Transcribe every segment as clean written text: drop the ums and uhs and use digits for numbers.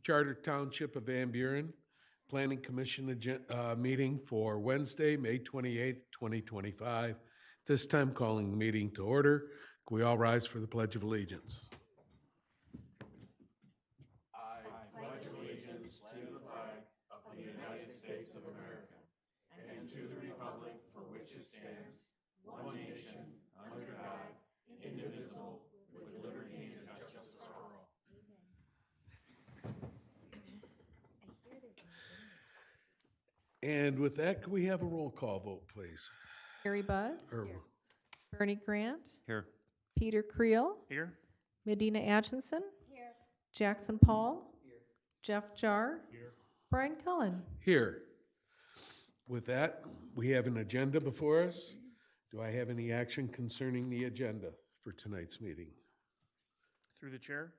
Charter Township of Van Buren Planning Commission meeting for Wednesday, May 28th, 2025. This time calling the meeting to order. Can we all rise for the Pledge of Allegiance? And with that, can we have a roll call vote, please? Gary Budd, Or- Bernie Grant, Here. Peter Creel, Here. Medina Atchison, Jackson Paul, Jeff Jar, Brian Cullen. Here. With that, we have an agenda before us. Do I have any action concerning the agenda for tonight's meeting? Through the chair,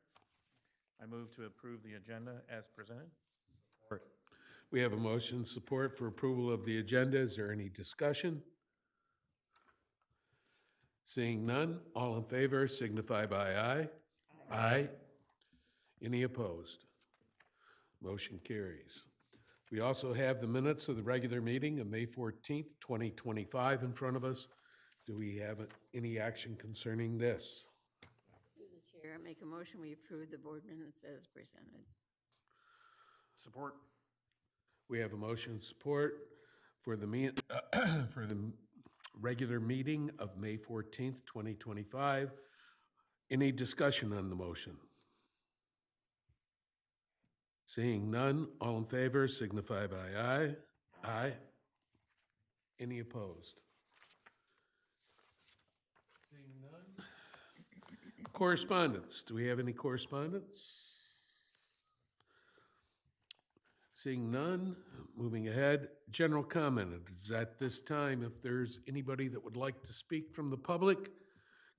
I move to approve the agenda as presented. We have a motion support for approval of the agenda. Is there any discussion? Seeing none, all in favor signify by aye. Aye. Any opposed? Motion carries. We also have the minutes of the regular meeting of May 14th, 2025 in front of us. Do we have any action concerning this? Through the chair, I make a motion, we approve the board minutes as presented. Support. We have a motion support for the for the regular meeting of May 14th, 2025. Any discussion on the motion? Seeing none, all in favor signify by aye. Aye. Any opposed? Seeing none. Correspondence. Do we have any correspondence? Seeing none, moving ahead, general comment. It's at this time, if there's anybody that would like to speak from the public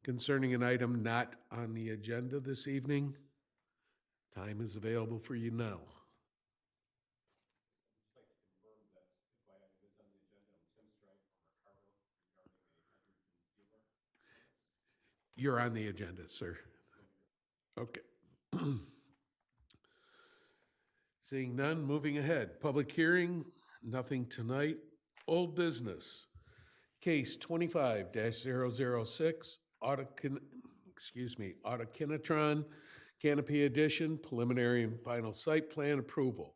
concerning an item not on the agenda this evening, time is available for you now. You're on the agenda, sir. Okay. Seeing none, moving ahead. Public hearing, nothing tonight. Old business. Case 25-006, Autokinetron Canopy Addition, preliminary and final site plan approval.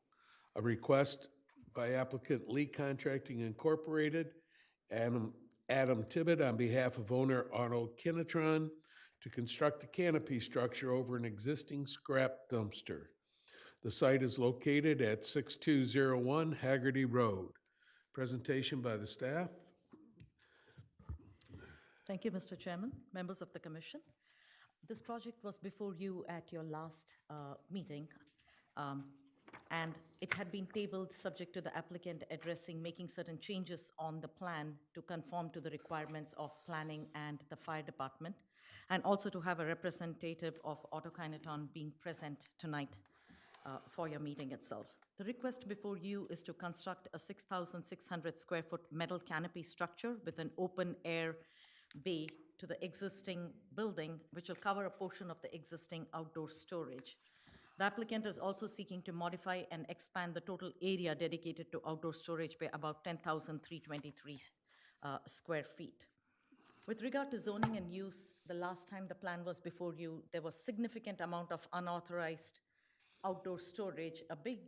A request by applicant Lee Contracting Incorporated, Adam Tibbet on behalf of owner Autokinetron to construct a canopy structure over an existing scrap dumpster. The site is located at 6201 Haggerty Road. Presentation by the staff. Thank you, Mr. Chairman, members of the commission. This project was before you at your last meeting, and it had been tabled subject to the applicant making certain changes on the plan to conform to the requirements of planning and the fire department, and also to have a representative of Autokinetron being present tonight for your meeting itself. The request before you is to construct a 6,600 square foot metal canopy structure with an open air bay to the existing building, which will cover a portion of the existing outdoor storage. The applicant is also seeking to modify and expand the total area dedicated to outdoor storage by about 10,323 square feet. With regard to zoning and use, the last time the plan was before you, there was significant amount of unauthorized outdoor storage, a big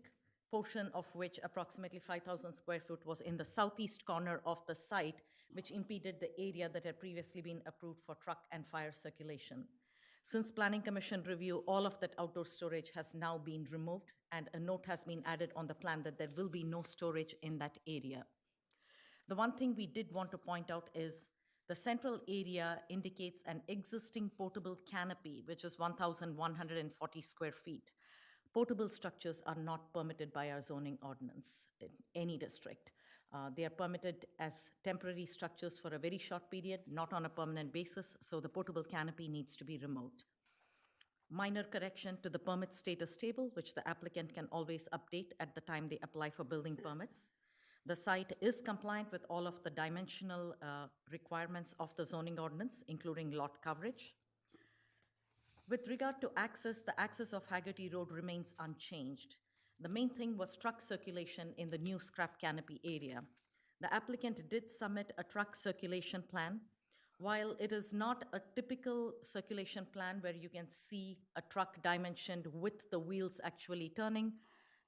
portion of which, approximately 5,000 square foot, was in the southeast corner of the site, which impeded the area that had previously been approved for truck and fire circulation. Since Planning Commission review, all of that outdoor storage has now been removed, and a note has been added on the plan that there will be no storage in that area. The one thing we did want to point out is the central area indicates an existing portable canopy, which is 1,140 square feet. Portable structures are not permitted by our zoning ordinance in any district. They are permitted as temporary structures for a very short period, not on a permanent basis, so the portable canopy needs to be removed. Minor correction to the permit status table, which the applicant can always update at the time they apply for building permits. The site is compliant with all of the dimensional requirements of the zoning ordinance, including lot coverage. With regard to access, the access of Haggerty Road remains unchanged. The main thing was truck circulation in the new scrap canopy area. The applicant did submit a truck circulation plan. While it is not a typical circulation plan where you can see a truck dimensioned with the wheels actually turning,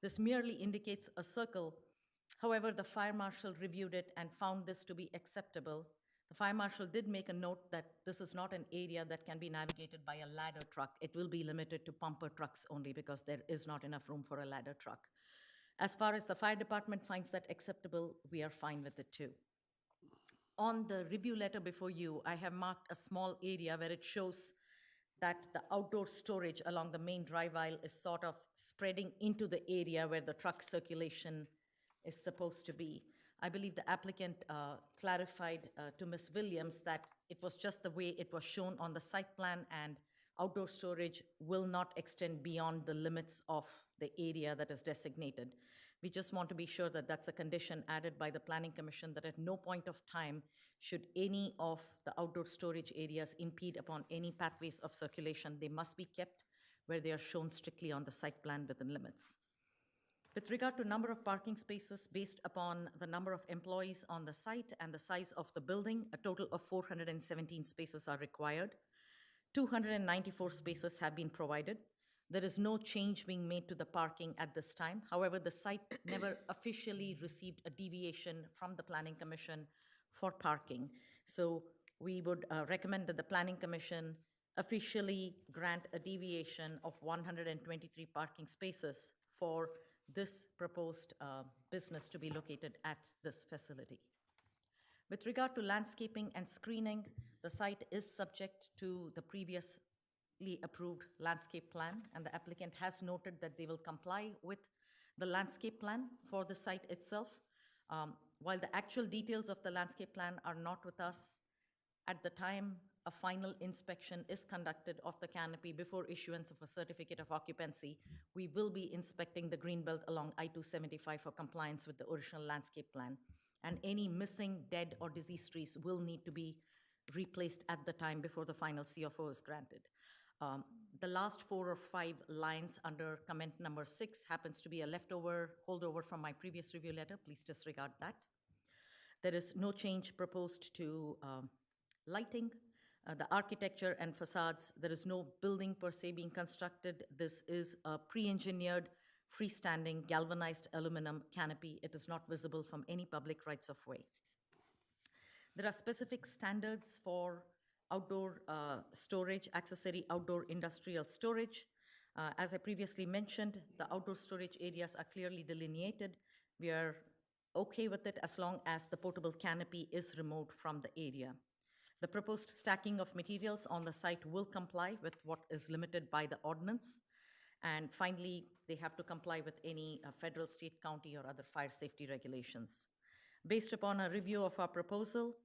this merely indicates a circle. However, the fire marshal reviewed it and found this to be acceptable. The fire marshal did make a note that this is not an area that can be navigated by a ladder truck. It will be limited to pumper trucks only because there is not enough room for a ladder truck. As far as the fire department finds that acceptable, we are fine with it too. On the review letter before you, I have marked a small area where it shows that the outdoor storage along the main drive aisle is sort of spreading into the area where the truck circulation is supposed to be. I believe the applicant clarified to Ms. Williams that it was just the way it was shown on the site plan, and outdoor storage will not extend beyond the limits of the area that is designated. We just want to be sure that that's a condition added by the Planning Commission, that at no point of time should any of the outdoor storage areas impede upon any pathways of circulation. They must be kept where they are shown strictly on the site plan within limits. With regard to number of parking spaces, based upon the number of employees on the site and the size of the building, a total of 417 spaces are required. 294 spaces have been provided. There is no change being made to the parking at this time. However, the site never officially received a deviation from the Planning Commission for parking. So we would recommend that the Planning Commission officially grant a deviation of 123 parking spaces for this proposed business to be located at this facility. With regard to landscaping and screening, the site is subject to the previously approved landscape plan, and the applicant has noted that they will comply with the landscape plan for the site itself. While the actual details of the landscape plan are not with us, at the time a final inspection is conducted of the canopy before issuance of a certificate of occupancy, we will be inspecting the greenbelt along I-275 for compliance with the original landscape plan. And any missing, dead, or diseased trees will need to be replaced at the time before the final CFO is granted. The last 4 or 5 lines under comment number 6 happens to be a holdover from my previous review letter. Please disregard that. There is no change proposed to lighting, the architecture and facades. There is no building per se being constructed. This is a pre-engineered, freestanding, galvanized aluminum canopy. It is not visible from any public rights of way. There are specific standards for outdoor storage, accessory outdoor industrial storage. As I previously mentioned, the outdoor storage areas are clearly delineated. We are okay with it as long as the portable canopy is removed from the area. The proposed stacking of materials on the site will comply with what is limited by the ordinance. And finally, they have to comply with any federal, state, county, or other fire safety regulations. Based upon a review of our proposal,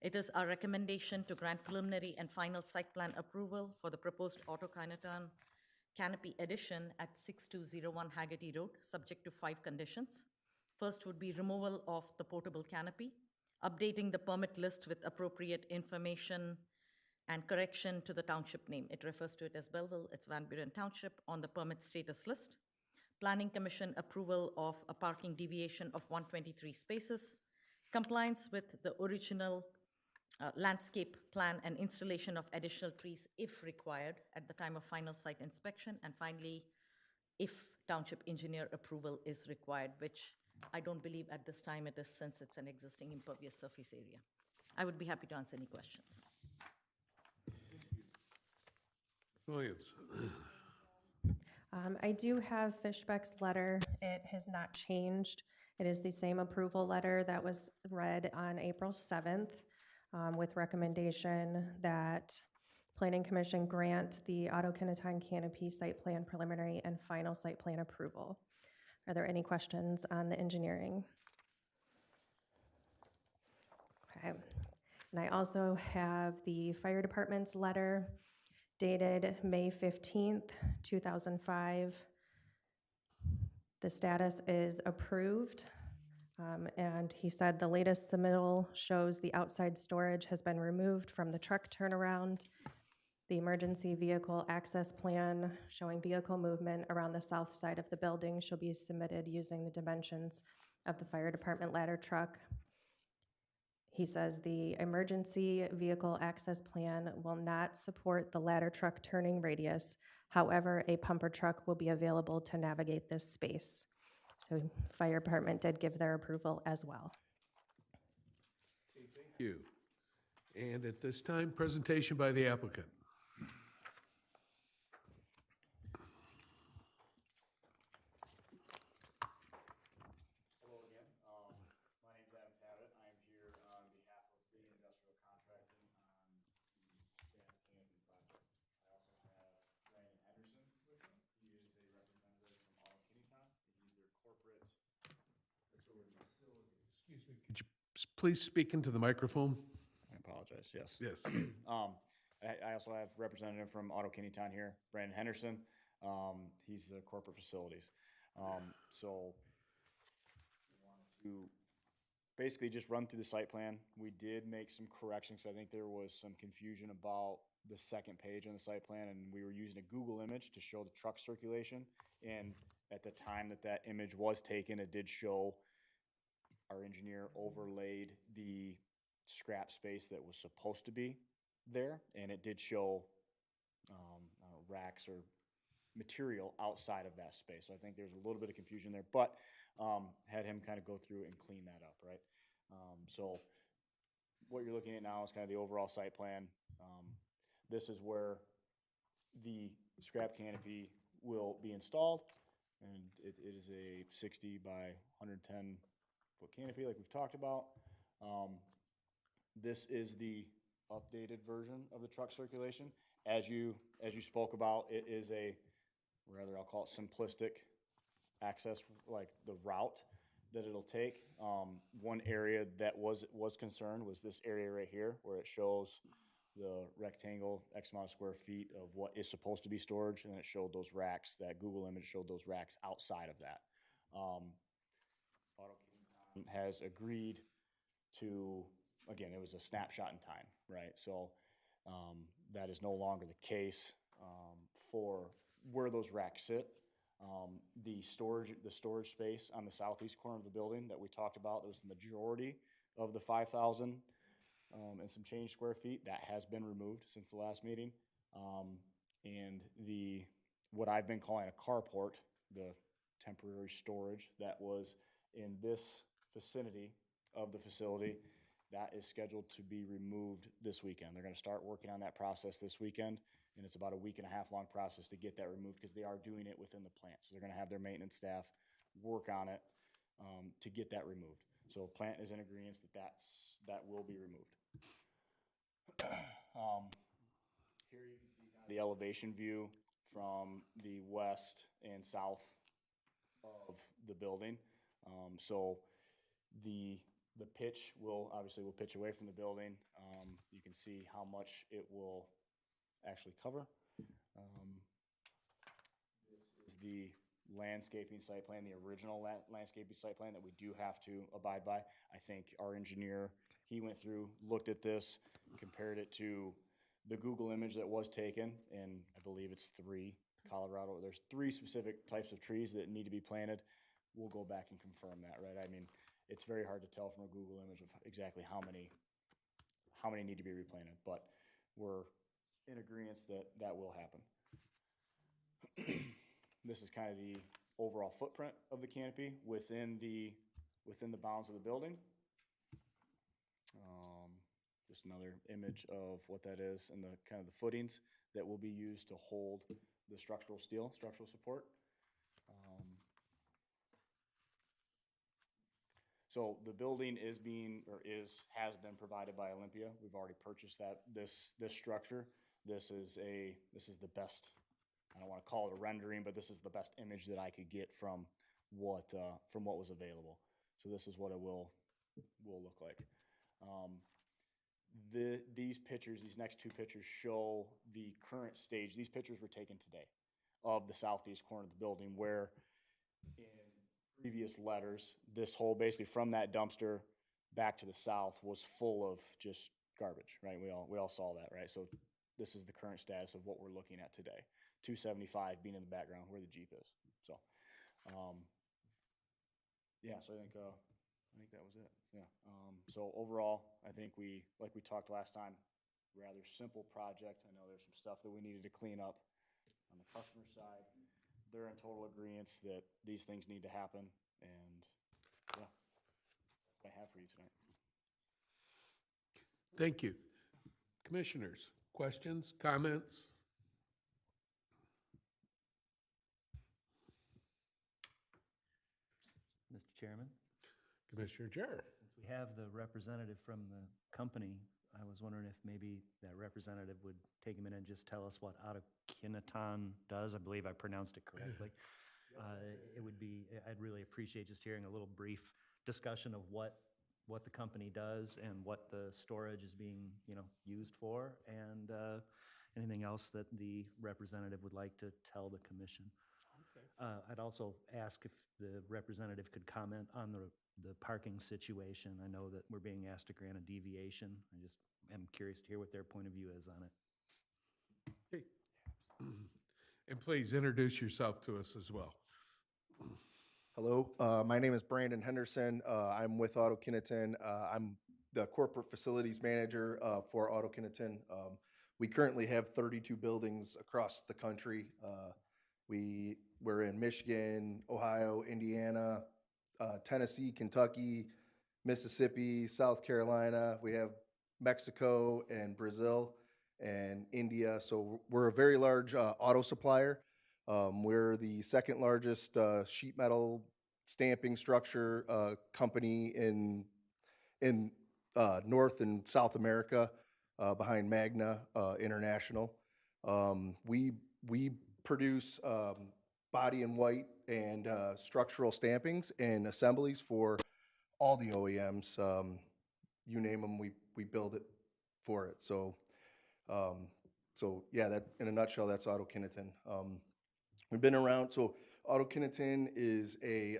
it is our recommendation to grant preliminary and final site plan approval for the proposed autokineton canopy addition at 6201 Haggerty Road, subject to 5 conditions. First would be removal of the portable canopy, updating the permit list with appropriate information and correction to the township name. It refers to it as Belleville, it's Van Buren Township on the permit status list. Planning Commission approval of a parking deviation of 123 spaces, compliance with the original landscape plan and installation of additional trees if required at the time of final site inspection, and finally, if township engineer approval is required, which I don't believe at this time it is, since it's an existing impervious surface area. I would be happy to answer any questions. Williams. I do have Fishbeck's letter. It has not changed. It is the same approval letter that was read on April 7th with recommendation that Planning Commission grant the Autokineton canopy site plan preliminary and final site plan approval. Are there any questions on the engineering? Okay. And I also have the fire department's letter dated May 15th, 2005. The status is approved. And he said the latest submittal shows the outside storage has been removed from the truck turnaround. The emergency vehicle access plan showing vehicle movement around the south side of the building shall be submitted using the dimensions of the fire department ladder truck. He says the emergency vehicle access plan will not support the ladder truck turning radius. However, a pumper truck will be available to navigate this space. So fire department did give their approval as well. Thank you. And at this time, presentation by the applicant. Hello again. My name's Adam Tabbitt. I am here on behalf of the industrial contracting on the Granite Canyon project. I also have Brandon Henderson with me. He is a representative from Auto Kittytown. He's their corporate facilities. Excuse me. Could you please speak into the microphone? I apologize, yes. Yes. I also have representative from Auto Kittytown here, Brandon Henderson. He's the corporate facilities. So to basically just run through the site plan. We did make some corrections. I think there was some confusion about the second page on the site plan, and we were using a Google image to show the truck circulation. And at the time that that image was taken, it did show our engineer overlaid the scrap space that was supposed to be there, and it did show racks or material outside of that space. So I think there's a little bit of confusion there, but had him kind of go through and clean that up, right? So what you're looking at now is kind of the overall site plan. This is where the scrap canopy will be installed, and it is a 60 by 110 foot canopy like we've talked about. This is the updated version of the truck circulation. As you spoke about, it is a, rather I'll call it simplistic access, like the route that it'll take. One area that was concerned was this area right here where it shows the rectangle, X amount of square feet of what is supposed to be storage, and it showed those racks, that Google image showed those racks outside of that. Auto Kittytown has agreed to, again, it was a snapshot in time, right? So that is no longer the case for where those racks sit. The storage space on the southeast corner of the building that we talked about, that was the majority of the 5,000 and some change square feet, that has been removed since the last meeting. And what I've been calling a carport, the temporary storage that was in this vicinity of the facility, that is scheduled to be removed this weekend. They're gonna start working on that process this weekend, and it's about a week and a half long process to get that removed because they are doing it within the plant. So they're gonna have their maintenance staff work on it to get that removed. So plant is in agreement that will be removed. Here you can see the elevation view from the west and south of the building. So the pitch will pitch away from the building. You can see how much it will actually cover. This is the landscaping site plan, the original landscaping site plan that we do have to abide by. I think our engineer, he went through, looked at this, compared it to the Google image that was taken, and I believe it's Colorado. There's 3 specific types of trees that need to be planted. We'll go back and confirm that, right? I mean, it's very hard to tell from a Google image of exactly how many need to be replanted, but we're in agreement that will happen. This is kind of the overall footprint of the canopy within the bounds of the building. Just another image of what that is and the kind of the footings that will be used to hold the structural support. So the building has been provided by Olympia. We've already purchased this structure. This is the best, I don't want to call it a rendering, but this is the best image that I could get from what was available. So this is what it will look like. These pictures, these next 2 pictures show the current stage. These pictures were taken today of the southeast corner of the building, where in previous letters, this whole, basically from that dumpster back to the south, was full of just garbage, right? We all saw that, right? So this is the current status of what we're looking at today. 275 being in the background where the Jeep is. So, yeah, so I think that was it. Yeah. So overall, I think like we talked last time, rather simple project. I know there's some stuff that we needed to clean up on the customer side. They're in total agreement that these things need to happen, and yeah, that's what I have for you tonight. Thank you. Commissioners, questions, comments? Mr. Chairman, Commissioner Jarrett. since we have the representative from the company, I was wondering if maybe that representative would take a minute and just tell us what Autokineton does. I believe I pronounced it correctly. It would be, I'd really appreciate just hearing a little brief discussion of what the company does and what the storage is being, used for, and anything else that the representative would like to tell the commission. I'd also ask if the representative could comment on the parking situation. I know that we're being asked to grant a deviation. I just am curious to hear what their point of view is on it. Okay. And please introduce yourself to us as well. Hello, my name is Brandon Henderson. I'm with Autokineton. I'm the corporate facilities manager for Autokineton. We currently have 32 buildings across the country. We're in Michigan, Ohio, Indiana, Tennessee, Kentucky, Mississippi, South Carolina. We have Mexico and Brazil and India. So we're a very large auto supplier. We're the second largest sheet metal stamping structure company in North and South America, behind Magna International. We produce body and white and structural stampings and assemblies for all the OEMs. You name them, we build it for it. So yeah, that in a nutshell, that's Autokineton. We've been around. So Autokineton is a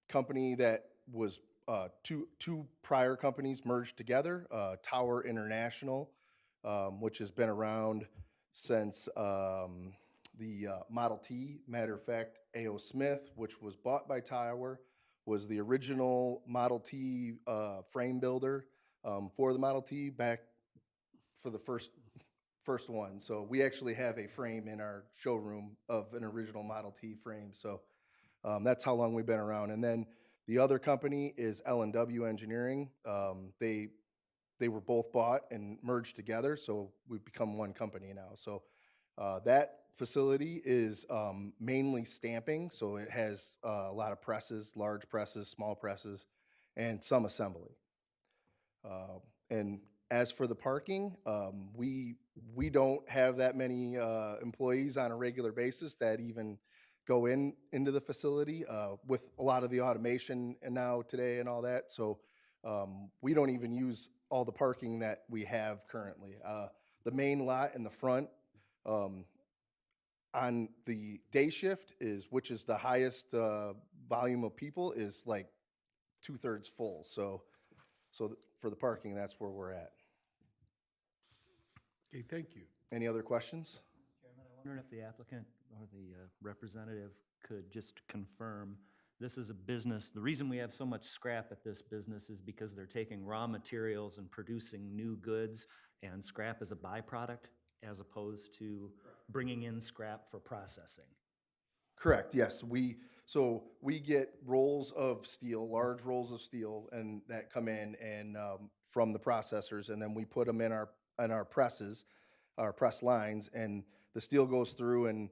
company that was two prior companies merged together. Tower International, which has been around since the Model T. Matter of fact, A.O. Smith, which was bought by Tower, was the original Model T frame builder for the Model T back for the first one. So we actually have a frame in our showroom of an original Model T frame. So that's how long we've been around. And then the other company is L&W Engineering. They were both bought and merged together, so we've become one company now. So that facility is mainly stamping, so it has a lot of presses, large presses, small presses, and some assembly. And as for the parking, we don't have that many employees on a regular basis that even go into the facility with a lot of the automation and now today and all that. So we don't even use all the parking that we have currently. The main lot in the front on the day shift which is the highest volume of people, is like 2/3 full. So for the parking, that's where we're at. Okay, thank you. Any other questions? Chairman, I wonder if the applicant or the representative could just confirm, this is a business, the reason we have so much scrap at this business is because they're taking raw materials and producing new goods, and scrap is a byproduct as opposed to bringing in scrap for processing. Correct, yes. So we get rolls of steel, large rolls of steel, and that come in and from the processors, and then we put them in our presses, our press lines, and the steel goes through, and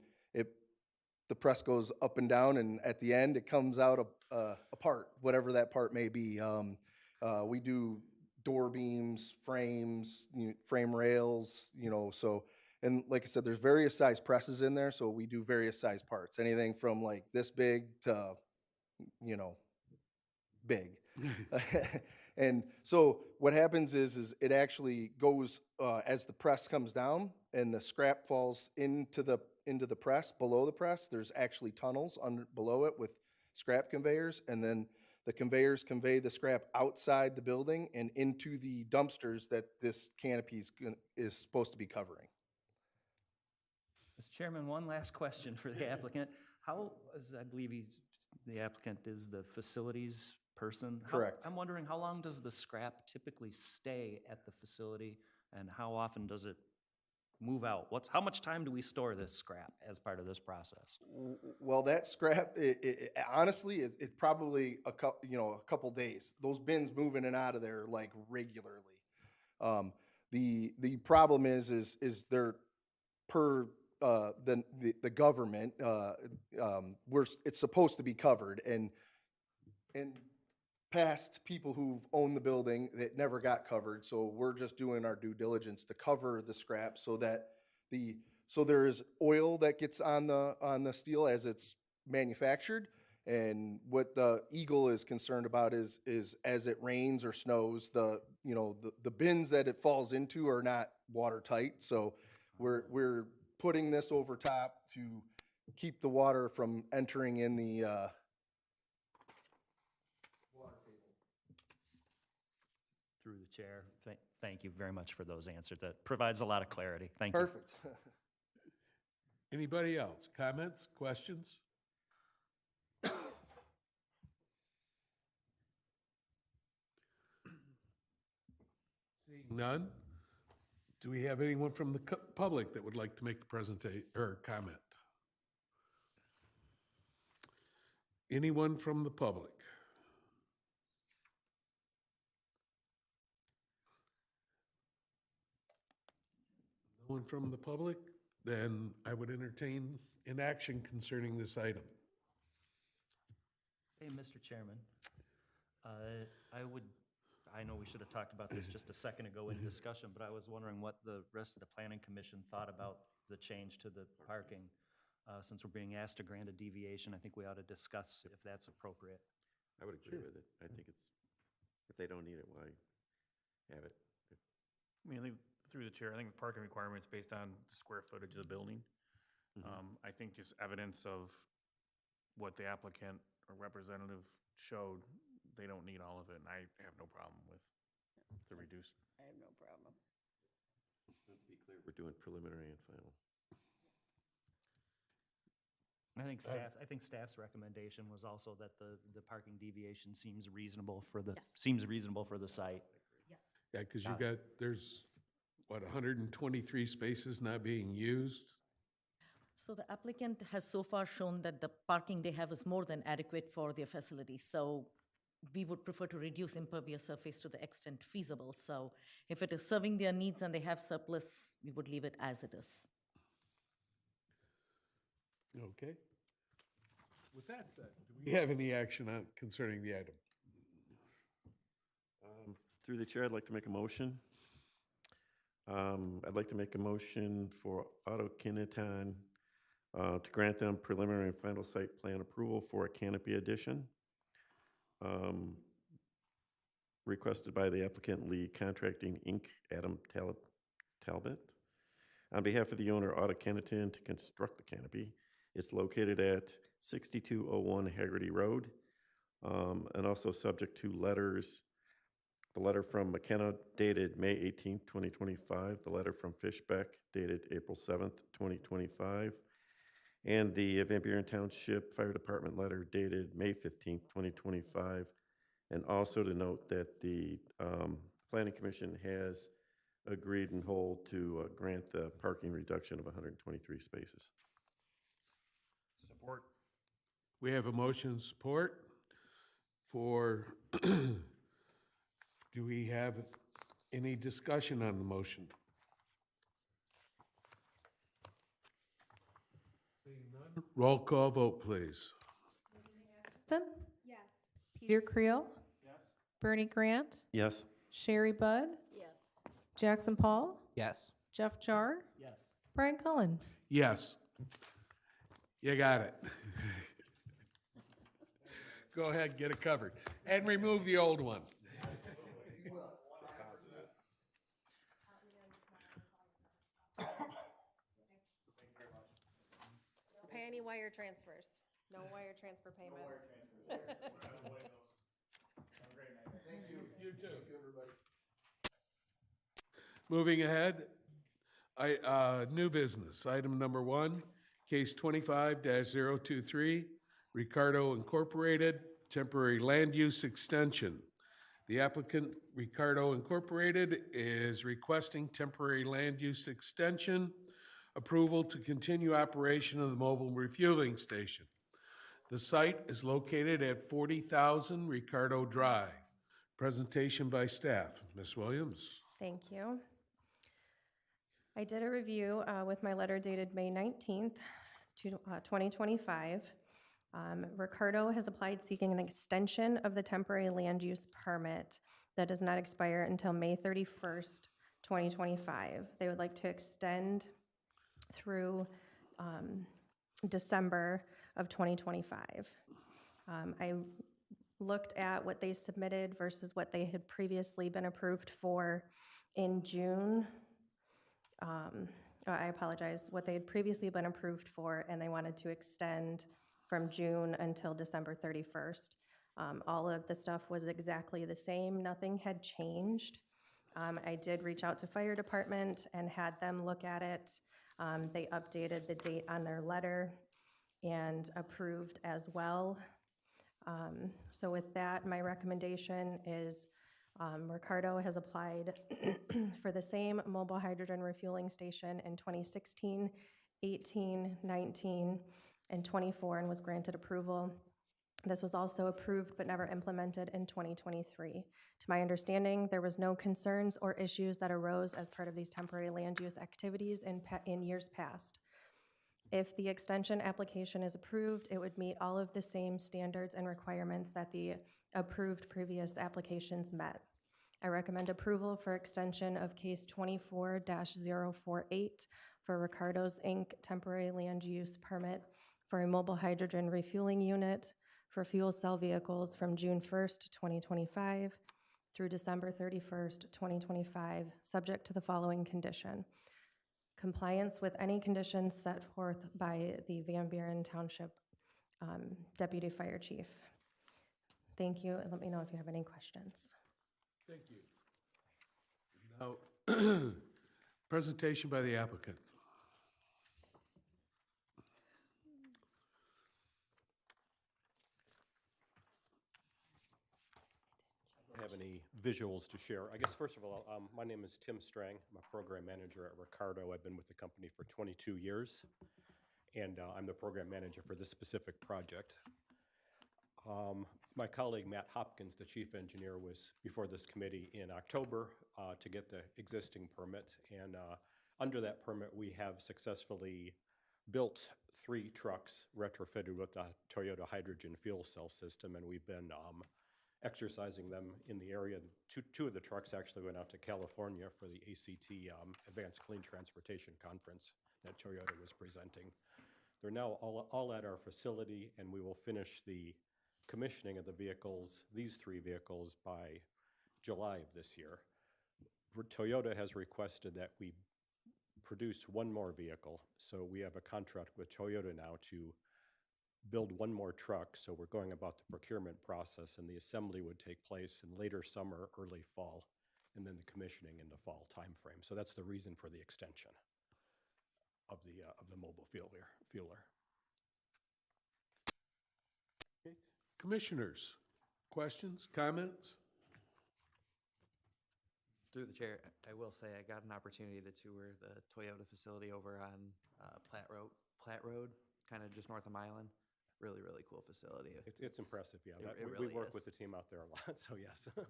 the press goes up and down, and at the end it comes out a part, whatever that part may be. We do door beams, frames, frame rails, so. And like I said, there's various size presses in there, so we do various size parts, anything from like this big to, big. And so what happens is it actually goes, as the press comes down and the scrap falls into the press, below the press, there's actually tunnels below it with scrap conveyors, and then The conveyors convey the scrap outside the building and into the dumpsters that this canopy is supposed to be covering. Mr. Chairman, one last question for the applicant. How, as I believe the applicant is the facilities person? Correct. I'm wondering, how long does the scrap typically stay at the facility, and how often does it move out? How much time do we store this scrap as part of this process? Well, that scrap, honestly, it probably a couple days. Those bins move in and out of there like regularly. The problem is they're per the government, it's supposed to be covered, and past people who've owned the building that never got covered, so we're just doing our due diligence to cover the scrap so that so there is oil that gets on the steel as it's manufactured, and what the Eagle is concerned about is as it rains or snows, the bins that it falls into are not watertight, so we're putting this over top to keep the water from entering in the water table. Through the chair, thank you very much for those answers. That provides a lot of clarity. Thank you. Perfect. Anybody else? Comments, questions? Seeing none, do we have anyone from the public that would like to make a presentation or comment? Anyone from the public? No one from the public? Then I would entertain an action concerning this item. Hey, Mr. Chairman, I know we should have talked about this just a second ago in discussion, but I was wondering what the rest of the planning commission thought about the change to the parking. Since we're being asked to grant a deviation, I think we ought to discuss if that's appropriate. I would agree with it. I think it's, if they don't need it, why have it? I mean, I think, through the chair, I think the parking requirement's based on the square footage of the building. I think just evidence of what the applicant or representative showed, they don't need all of it, and I have no problem with the reduced. I have no problem. To be clear, we're doing preliminary and final. I think staff's recommendation was also that the parking deviation seems reasonable for the, site. Yes. Yeah, because there's, what, 123 spaces not being used? So the applicant has so far shown that the parking they have is more than adequate for their facility. So we would prefer to reduce impervious surface to the extent feasible. So if it is serving their needs and they have surplus, we would leave it as it is. Okay. With that said, do we have any action concerning the item? Through the chair, I'd like to make a motion. I'd like to make a motion for Auto Kineton to grant them preliminary and final site plan approval for a canopy addition. Requested by the applicant Lee Contracting, Inc., Adam Talbot. On behalf of the owner, Auto Kineton, to construct the canopy. It's located at 6201 Haggerty Road, and also subject to letters. The letter from McKenna dated May 18th, 2025. The letter from Fishbeck dated April 7th, 2025. And the Van Buren Township Fire Department letter dated May 15th, 2025. And also to note that the Planning Commission has agreed in whole to grant the parking reduction of 123 spaces. Support. We have a motion and support for, do we have any discussion on the motion? Seeing none, roll call vote, please. Yes. Peter Creel? Yes. Bernie Grant? Yes. Sherry Budd? Yes. Jackson Paul? Yes. Jeff Jar? Yes. Brian Cullen? Yes. You got it. Go ahead, get it covered. And remove the old one. Pay any wire transfers. No wire transfer payments. Thank you. You too. Moving ahead, new business, item number 1, case 25-023, Ricardo Incorporated, temporary land use extension. The applicant, Ricardo Incorporated, is requesting temporary land use extension approval to continue operation of the mobile refueling station. The site is located at 40,000 Ricardo Drive. Presentation by staff. Ms. Williams? Thank you. I did a review with my letter dated May 19th, 2025. Ricardo has applied seeking an extension of the temporary land use permit that does not expire until May 31st, 2025. They would like to extend through December of 2025. I looked at what they submitted versus what they had previously been approved for in June. I apologize, what they had previously been approved for, and they wanted to extend from June until December 31st. All of the stuff was exactly the same. Nothing had changed. I did reach out to fire department and had them look at it. They updated the date on their letter and approved as well. So with that, my recommendation is Ricardo has applied for the same mobile hydrogen refueling station in 2016, 18, 19, and 24 and was granted approval. This was also approved but never implemented in 2023. To my understanding, there was no concerns or issues that arose as part of these temporary land use activities in years past. If the extension application is approved, it would meet all of the same standards and requirements that the approved previous applications met. I recommend approval for extension of case 24-048 for Ricardo's Inc. temporary land use permit for a mobile hydrogen refueling unit for fuel cell vehicles from June 1st, 2025 through December 31st, 2025, subject to the following condition: compliance with any conditions set forth by the Van Buren Township Deputy Fire Chief. Thank you, and let me know if you have any questions. Thank you. Now, presentation by the applicant. Have any visuals to share. I guess first of all, my name is Tim Strang. I'm a program manager at Ricardo. I've been with the company for 22 years, and I'm the program manager for this specific project. My colleague Matt Hopkins, the chief engineer, was before this committee in October to get the existing permit, and under that permit we have successfully built 3 trucks retrofitted with the Toyota hydrogen fuel cell system, and we've been exercising them in the area. Two of the trucks actually went out to California for the ACT Advanced Clean Transportation Conference that Toyota was presenting. They're now all at our facility, and we will finish the commissioning of the vehicles, these 3 vehicles, by July of this year. Toyota has requested that we produce 1 more vehicle, so we have a contract with Toyota now to build 1 more truck, so we're going about the procurement process, and the assembly would take place in later summer, early fall, and then the commissioning in the fall timeframe. So that's the reason for the extension of the mobile fueler. Okay. Commissioners, questions, comments? Through the chair, I will say I got an opportunity to tour the Toyota facility over on Platte Road, kind of just north of Milan. Really, really cool facility. It's impressive, yeah. It We really work is. with the team out there a lot, so yes. I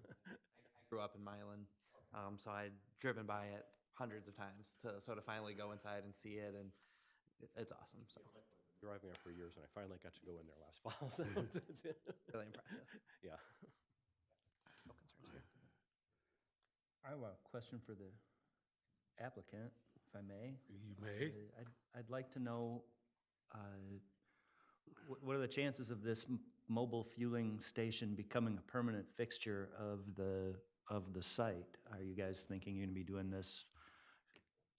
grew up in Milan, so I'd driven by it hundreds of times to finally go inside and see it, and it's awesome. So Driving there for years, and I finally got to go in there last fall. So it's really impressive. yeah. No concerns here. I have a question for the applicant, if I may. You may. I'd like to know, what are the chances of this mobile fueling station becoming a permanent fixture of the site? Are you guys thinking you're going to be doing this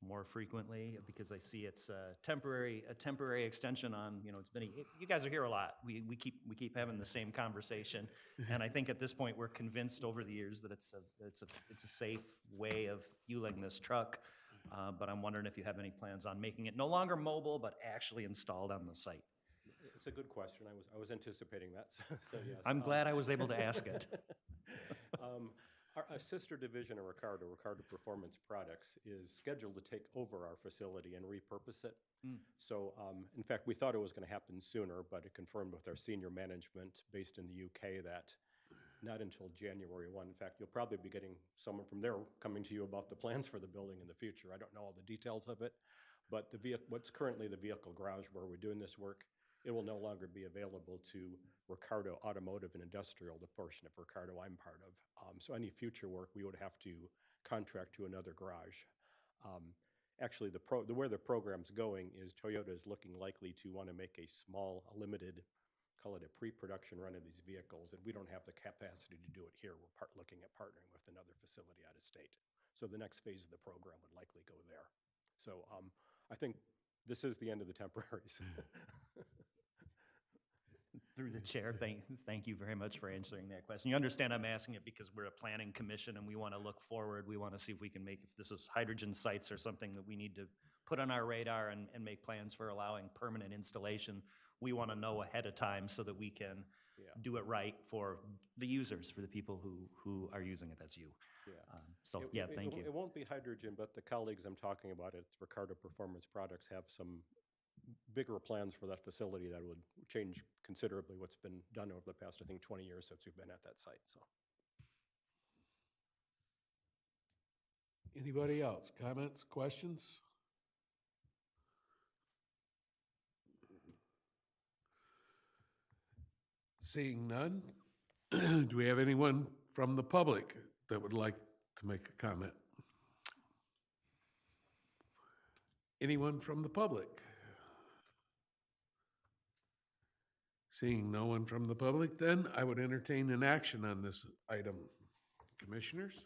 more frequently, because I see it's a temporary extension on, it's been, you guys are here a lot. We keep having the same conversation. And I think at this point, we're convinced over the years that it's a safe way of fueling this truck. But I'm wondering if you have any plans on making it no longer mobile, but actually installed on the site. It's a good question. I was anticipating that, so yes. I'm glad I was able to ask it. Our sister division of Ricardo Performance Products, is scheduled to take over our facility and repurpose it. So, in fact, we thought it was going to happen sooner, but it confirmed with our senior management based in the UK that not until January 1. In fact, you'll probably be getting someone from there coming to you about the plans for the building in the future. I don't know all the details of it, but what's currently the vehicle garage where we're doing this work, it will no longer be available to Ricardo Automotive and Industrial, the portion of Ricardo I'm part of. So any future work, we would have to contract to another garage. Actually, where the program's going is Toyota is looking likely to want to make a small, limited, call it a pre-production run of these vehicles, and we don't have the capacity to do it here. We're looking at partnering with another facility out of state. So the next phase of the program would likely go there. So I think this is the end of the temporaries. Through the chair, thank you very much for answering that question. You understand I'm asking it because we're a planning commission and we want to look forward. We want to see if we can make, if this is hydrogen sites or something that we need to put on our radar and make plans for allowing permanent installation. We want to know ahead of time so that we can do it right for the users, for the people who are using it. That's you. Thank you. It won't be hydrogen, but the colleagues I'm talking about at Ricardo Performance Products have some bigger plans for that facility that would change considerably what's been done over the past, I think, 20 years since we've been at that site. So, Anybody else? Comments, questions? Seeing none, do we have anyone from the public that would like to make a comment? Anyone from the public? Seeing no one from the public, then I would entertain an action on this item. Commissioners?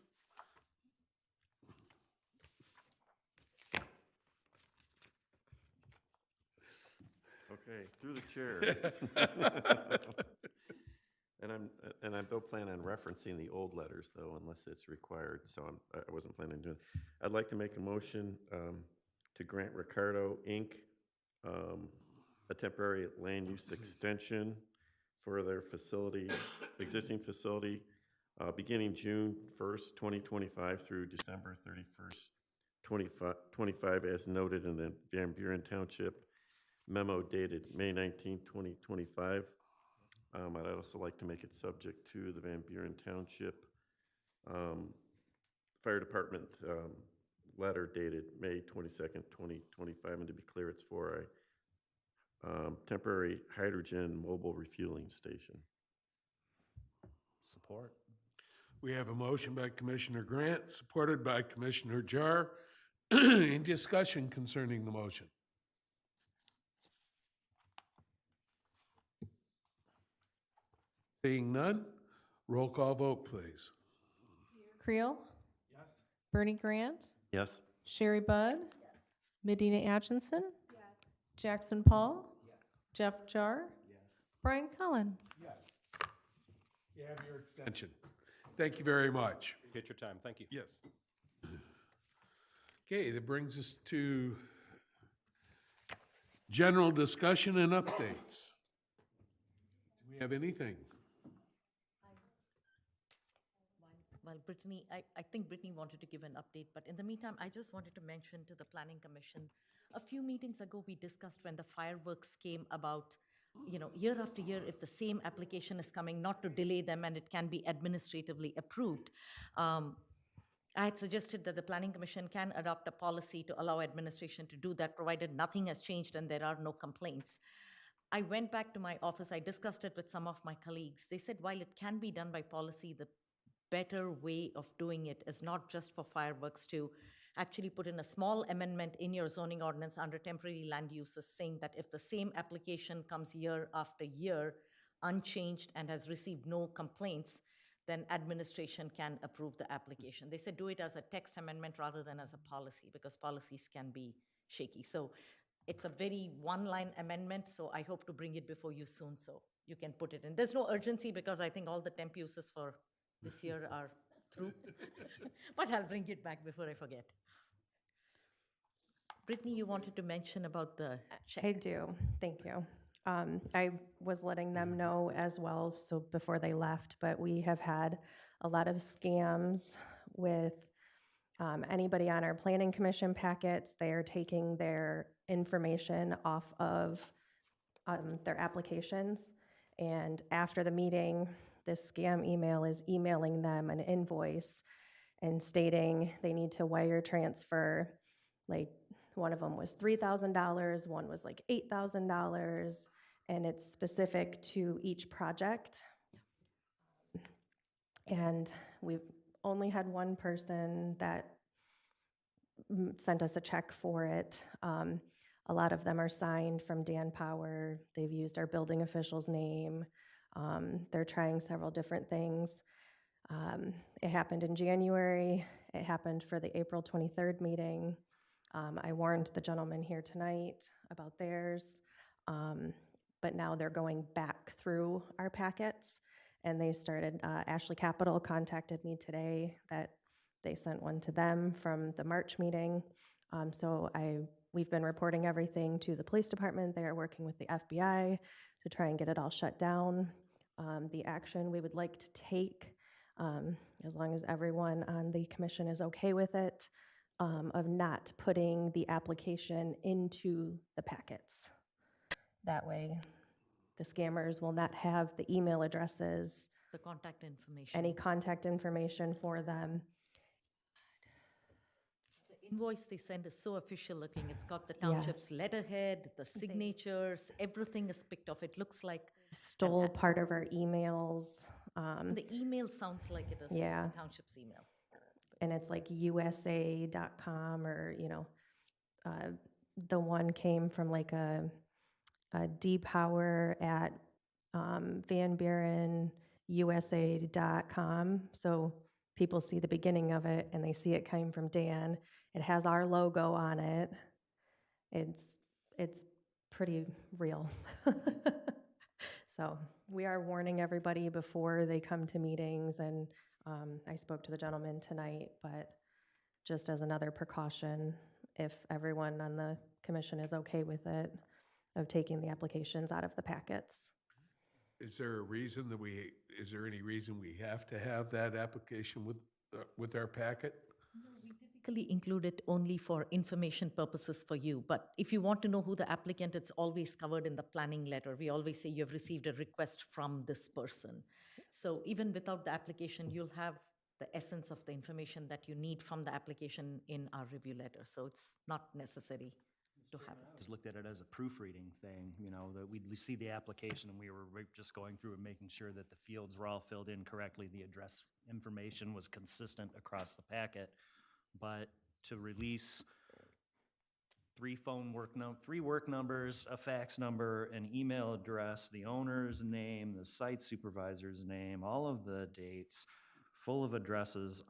Okay, through the chair. And I don't plan on referencing the old letters, though, unless it's required, so I wasn't planning on doing it. I'd like to make a motion to grant Ricardo, Inc., a temporary land use extension for their facility, existing facility, beginning June 1st, 2025 through December 31st, 2025, as noted in the Van Buren Township memo dated May 19, 2025. I'd also like to make it subject to the Van Buren Township Fire Department letter dated May 22nd, 2025, and to be clear, it's for a temporary hydrogen mobile refueling station. Support. We have a motion by Commissioner Grant, supported by Commissioner Jar. Any discussion concerning the motion? Seeing none, roll call vote, please. Creel? Yes. Bernie Grant? Yes? Sherry Budd? Medina Atchison? Jackson Paul? Jeff Jar? Brian Cullen? You have your extension. Thank you very much. appreciate your time. Thank you. Yes. Okay, that brings us to general discussion and updates. Do we have anything? Well, Brittany, I think Brittany wanted to give an update, but in the meantime, I just wanted to mention to the Planning Commission, a few meetings ago, we discussed when the fireworks came about, year after year, if the same application is coming, not to delay them and it can be administratively approved. I had suggested that the Planning Commission can adopt a policy to allow administration to do that, provided nothing has changed and there are no complaints. I went back to my office, I discussed it with some of my colleagues. They said while it can be done by policy, the better way of doing it is not just for fireworks, to actually put in a small amendment in your zoning ordinance under temporary land uses, saying that if the same application comes year after year unchanged and has received no complaints, then administration can approve the application. They said do it as a text amendment rather than as a policy, because policies can be shaky. So it's a very one-line amendment, so I hope to bring it before you soon, so you can put it in. There's no urgency, because I think all the temp uses for this year are through. But I'll bring it back before I forget. Brittany, you wanted to mention about the check. I do, thank you. I was letting them know as well, so before they left, but we have had a lot of scams with anybody on our planning commission packets. They are taking their information off of their applications. And after the meeting, this scam email is emailing them an invoice and stating they need to wire transfer, like, one of them was $3,000, one was like $8,000, and it's specific to each project. And we've only had one person that sent us a check for it. A lot of them are signed from Dan Power. They've used our building official's name. They're trying several different things. It happened in January. It happened for the April 23rd meeting. I warned the gentleman here tonight about theirs, but now they're going back through our packets, and they started, Ashley Capital contacted me today that they sent one to them from the March meeting. So we've been reporting everything to the police department. They are working with the FBI to try and get it all shut down. The action we would like to take, as long as everyone on the commission is okay with it, of not putting the application into the packets. That way, the scammers will not have the email addresses, The contact information. any contact information for them. The invoice they send is so official looking. It's got the township's Yes. letterhead, the signatures, everything is picked off. It looks like, Stole part of our emails, the email sounds like it is Yeah. the township's email. and it's like USA.com, or, the one came from like a dpower at Van Buren USA.com. So people see the beginning of it and they see it came from Dan. It has our logo on it. It's pretty real. So we are warning everybody before they come to meetings, and I spoke to the gentleman tonight, but just as another precaution, if everyone on the commission is okay with it, of taking the applications out of the packets. Is there any reason we have to have that application with our packet? We typically include it only for information purposes for you, but if you want to know who the applicant, it's always covered in the planning letter. We always say you have received a request from this person. So even without the application, you'll have the essence of the information that you need from the application in our review letter. So it's not necessary to have it. Just looked at it as a proofreading thing, that we'd see the application and we were just going through and making sure that the fields were all filled in correctly, the address information was consistent across the packet. But to release three work numbers, a fax number, an email address, the owner's name, the site supervisor's name, all of the dates, full of addresses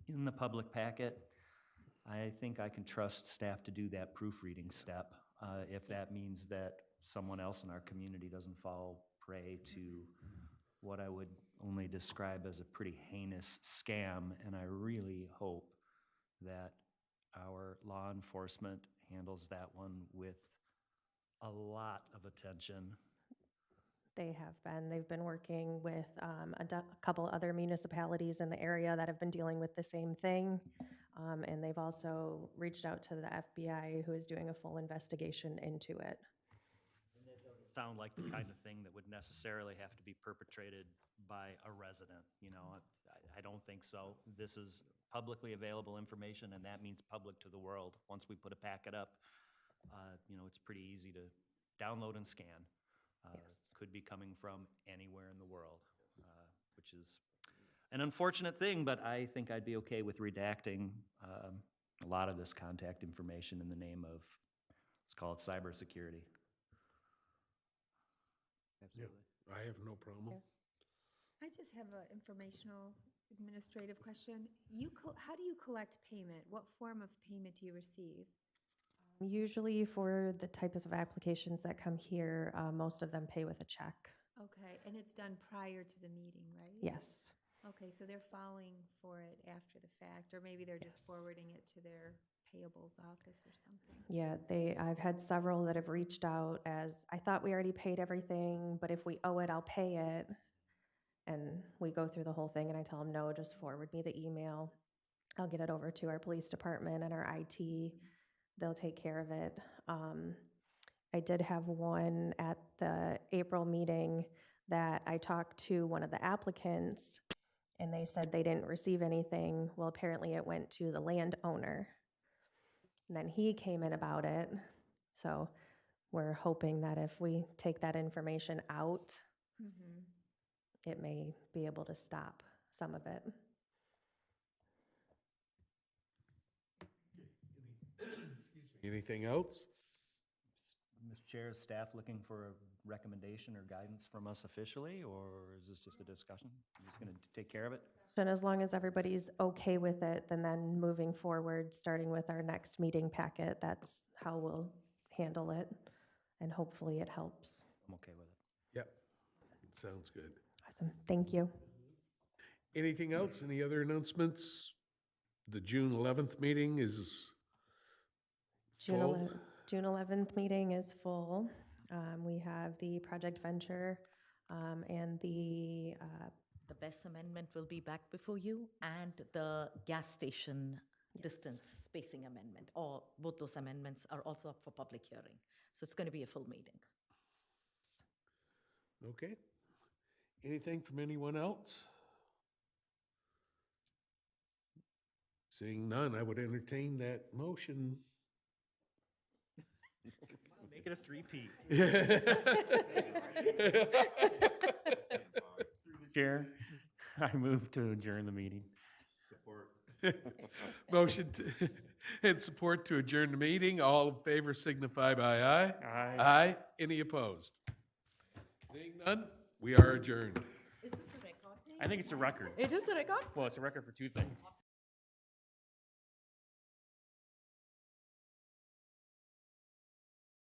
in the public packet, I think I can trust staff to do that proofreading step, if that means that someone else in our community doesn't fall prey to what I would only describe as a pretty heinous scam. And I really hope that our law enforcement handles that one with a lot of attention. They have been. They've been working with a couple other municipalities in the area that have been dealing with the same thing. And they've also reached out to the FBI, who is doing a full investigation into it. Sound like the kind of thing that would necessarily have to be perpetrated by a resident, I don't think so. This is publicly available information, and that means public to the world. Once we put a packet up, it's pretty easy to download and scan. Yes. Could be coming from anywhere in the world, which is an unfortunate thing, but I think I'd be okay with redacting a lot of this contact information in the name of, let's call it cybersecurity. Absolutely. I have no problem. I just have an informational administrative question. How do you collect payment? What form of payment do you receive? Usually for the type of applications that come here, most of them pay with a check. Okay, and it's done prior to the meeting, right? Yes. Okay, so they're filing for it after the fact, or maybe they're just Yes. forwarding it to their payables office or something. Yeah, I've had several that have reached out as, I thought we already paid everything, but if we owe it, I'll pay it. And we go through the whole thing and I tell them, no, just forward me the email. I'll get it over to our police department and our IT. They'll take care of it. I did have one at the April meeting that I talked to one of the applicants and they said they didn't receive anything. Well, apparently it went to the landowner. And then he came in about it. So we're hoping that if we take that information out, it may be able to stop some of it. Anything else? Mr. Chair, is staff looking for a recommendation or guidance from us officially, or is this just a discussion? I'm just going to take care of it? And as long as everybody's okay with it, then moving forward, starting with our next meeting packet, that's how we'll handle it. And hopefully it helps. I'm okay with it. Yep, sounds good. Awesome, thank you. Anything else? Any other announcements? The June 11th meeting is full. June 11th meeting is full. We have the Project Venture and the BES amendment will be back before you, and the gas station distance spacing amendment, or both those amendments are also up for public hearing. So it's going to be a full meeting. Okay. Anything from anyone else? Seeing none, I would entertain that motion. Make it a three-peat. Chair, I move to adjourn the meeting. Motion and support to adjourn the meeting. All in favor signify by aye. Aye. Aye. Any opposed? Seeing none, we are adjourned. Is this a record? I think it's a record. It is a record? Well, it's a record for two things.